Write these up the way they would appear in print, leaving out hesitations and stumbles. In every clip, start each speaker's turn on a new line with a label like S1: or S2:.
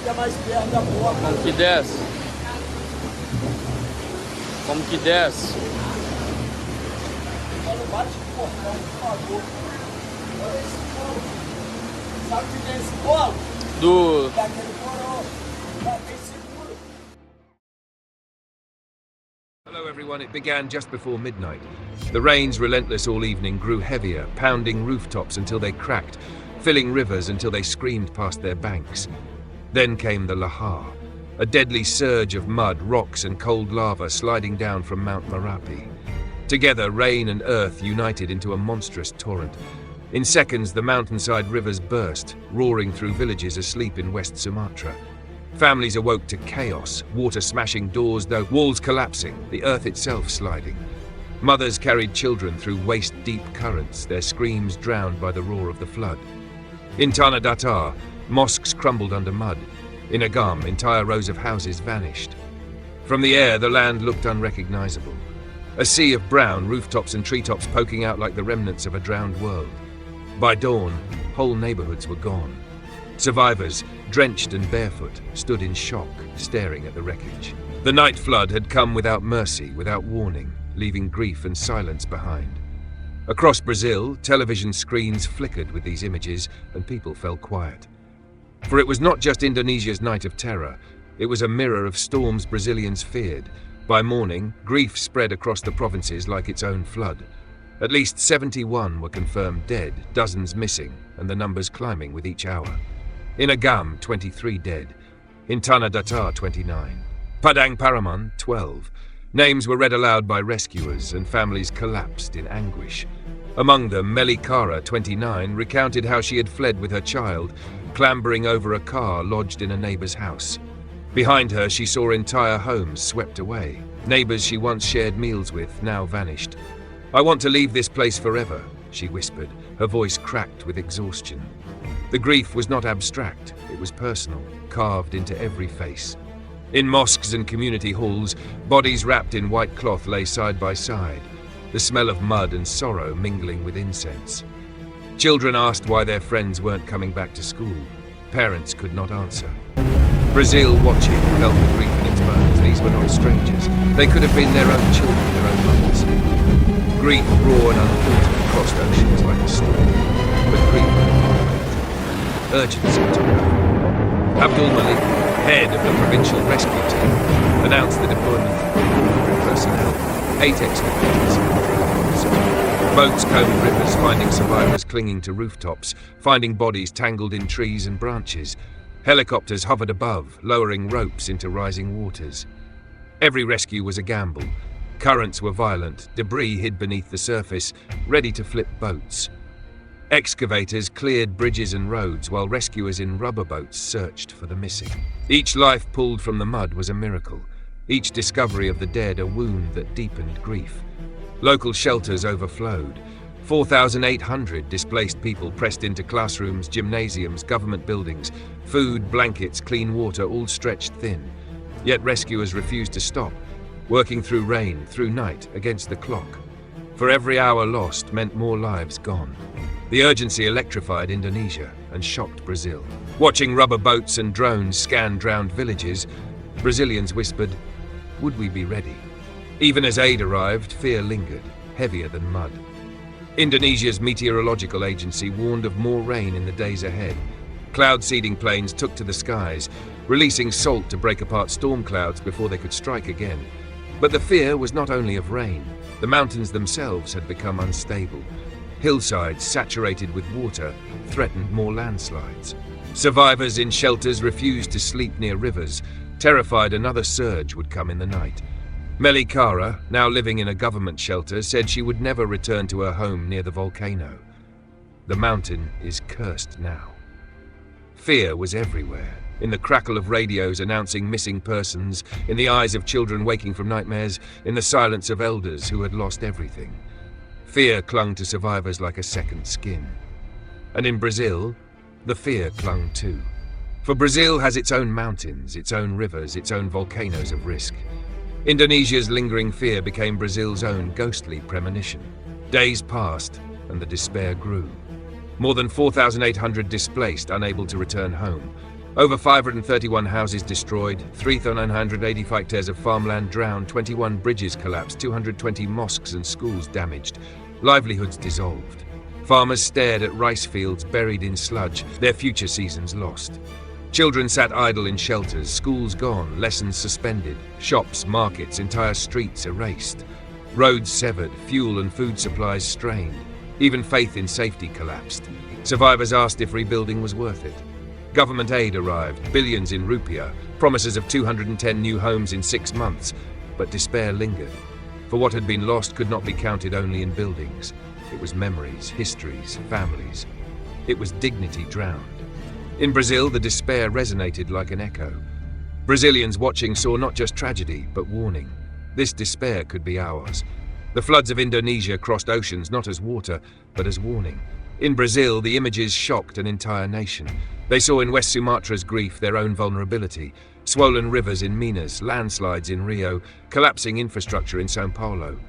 S1: Como que desce? Como que desce?
S2: Não bate no portão, por favor. Olha esse colo. Sabe o que é esse colo? Daquele porão. Tá bem seguro.
S3: Hello everyone, it began just before midnight. The rains, relentless all evening, grew heavier, pounding rooftops until they cracked, filling rivers until they screamed past their banks. Then came the Lahar, a deadly surge of mud, rocks and cold lava sliding down from Mount Merapi. Together, rain and earth united into a monstrous torrent. In seconds, the mountainside rivers burst, roaring through villages asleep in West Sumatra. Families awoke to chaos, water smashing doors, though walls collapsing, the earth itself sliding. Mothers carried children through waist-deep currents, their screams drowned by the roar of the flood. In Tanah Datar, mosques crumbled under mud. In Agam, entire rows of houses vanished. From the air, the land looked unrecognizable. A sea of brown, rooftops and treetops poking out like the remnants of a drowned world. By dawn, whole neighborhoods were gone. Survivors, drenched and barefoot, stood in shock, staring at the wreckage. The night flood had come without mercy, without warning, leaving grief and silence behind. Across Brazil, television screens flickered with these images, and people fell quiet. For it was not just Indonesia's night of terror, it was a mirror of storms Brazilians feared. By morning, grief spread across the provinces like its own flood. At least 71 were confirmed dead, dozens missing, and the numbers climbing with each hour. In Agam, 23 dead. In Tanah Datar, 29. Padang Paraman, 12. Names were read aloud by rescuers, and families collapsed in anguish. Among them, Melikara, 29, recounted how she had fled with her child, clambering over a car lodged in a neighbor's house. Behind her, she saw entire homes swept away. Neighbors she once shared meals with now vanished. "I want to leave this place forever," she whispered, her voice cracked with exhaustion. The grief was not abstract, it was personal, carved into every face. In mosques and community halls, bodies wrapped in white cloth lay side by side, the smell of mud and sorrow mingling with incense. Children asked why their friends weren't coming back to school. Parents could not answer. Brazil, watching, felt the grief in its bones. These were not strangers. They could have been their own children, their own mothers. Grief, raw and unfiltered, crossed oceans like a storm. But grief waited. Urgency took over. Abdul Malik, head of the provincial rescue team, announced the deployment of 100 personnel, 8 excavators and drones. Boats combed rivers, finding survivors clinging to rooftops, finding bodies tangled in trees and branches. Helicopters hovered above, lowering ropes into rising waters. Every rescue was a gamble. Currents were violent, debris hid beneath the surface, ready to flip boats. Excavators cleared bridges and roads, while rescuers in rubber boats searched for the missing. Each life pulled from the mud was a miracle. Each discovery of the dead a wound that deepened grief. Local shelters overflowed. 4,800 displaced people pressed into classrooms, gymnasiums, government buildings. Food, blankets, clean water, all stretched thin. Yet rescuers refused to stop, working through rain, through night, against the clock. For every hour lost meant more lives gone. The urgency electrified Indonesia and shocked Brazil. Watching rubber boats and drones scan drowned villages, Brazilians whispered, "Would we be ready?" Even as aid arrived, fear lingered, heavier than mud. Indonesia's meteorological agency warned of more rain in the days ahead. Cloud-seeding planes took to the skies, releasing salt to break apart storm clouds before they could strike again. But the fear was not only of rain. The mountains themselves had become unstable. Hillsides, saturated with water, threatened more landslides. Survivors in shelters refused to sleep near rivers, terrified another surge would come in the night. Melikara, now living in a government shelter, said she would never return to her home near the volcano. The mountain is cursed now. Fear was everywhere, in the crackle of radios announcing missing persons, in the eyes of children waking from nightmares, in the silence of elders who had lost everything. Fear clung to survivors like a second skin. And in Brazil, the fear clung too. For Brazil has its own mountains, its own rivers, its own volcanoes of risk. Indonesia's lingering fear became Brazil's own ghostly premonition. Days passed, and the despair grew. More than 4,800 displaced, unable to return home. Over 531 houses destroyed, 3,980 hectares of farmland drowned, 21 bridges collapsed, 220 mosques and schools damaged, livelihoods dissolved. Farmers stared at rice fields buried in sludge, their future seasons lost. Children sat idle in shelters, schools gone, lessons suspended, shops, markets, entire streets erased. Roads severed, fuel and food supplies strained. Even faith in safety collapsed. Survivors asked if rebuilding was worth it. Government aid arrived, billions in rupiah, promises of 210 new homes in 6 months, but despair lingered. For what had been lost could not be counted only in buildings. It was memories, histories, families. It was dignity drowned. In Brazil, the despair resonated like an echo. Brazilians watching saw not just tragedy, but warning. This despair could be ours. The floods of Indonesia crossed oceans not as water, but as warning. In Brazil, the images shocked an entire nation. They saw in West Sumatra's grief their own vulnerability. Swollen rivers in Minas, landslides in Rio, collapsing infrastructure in São Paulo.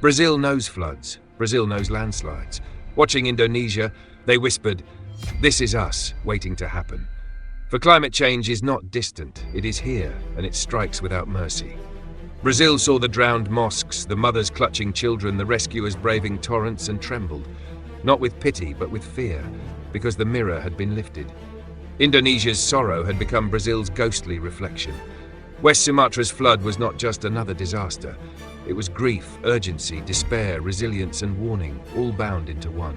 S3: Brazil knows floods. Brazil knows landslides. Watching Indonesia, they whispered, "This is us, waiting to happen." For climate change is not distant, it is here, and it strikes without mercy. Brazil saw the drowned mosques, the mothers clutching children, the rescuers braving torrents, and trembled. Not with pity, but with fear, because the mirror had been lifted. Indonesia's sorrow had become Brazil's ghostly reflection. West Sumatra's flood was not just another disaster. It was grief, urgency, despair, resilience, and warning, all bound into one.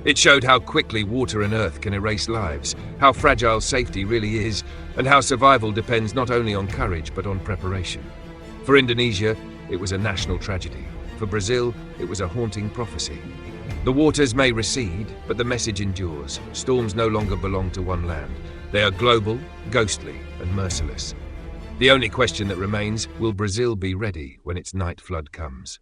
S3: It showed how quickly water and earth can erase lives, how fragile safety really is, and how survival depends not only on courage but on preparation. For Indonesia, it was a national tragedy. For Brazil, it was a haunting prophecy. The waters may recede, but the message endures. Storms no longer belong to one land. They are global, ghostly, and merciless. The only question that remains, will Brazil be ready when its night flood comes?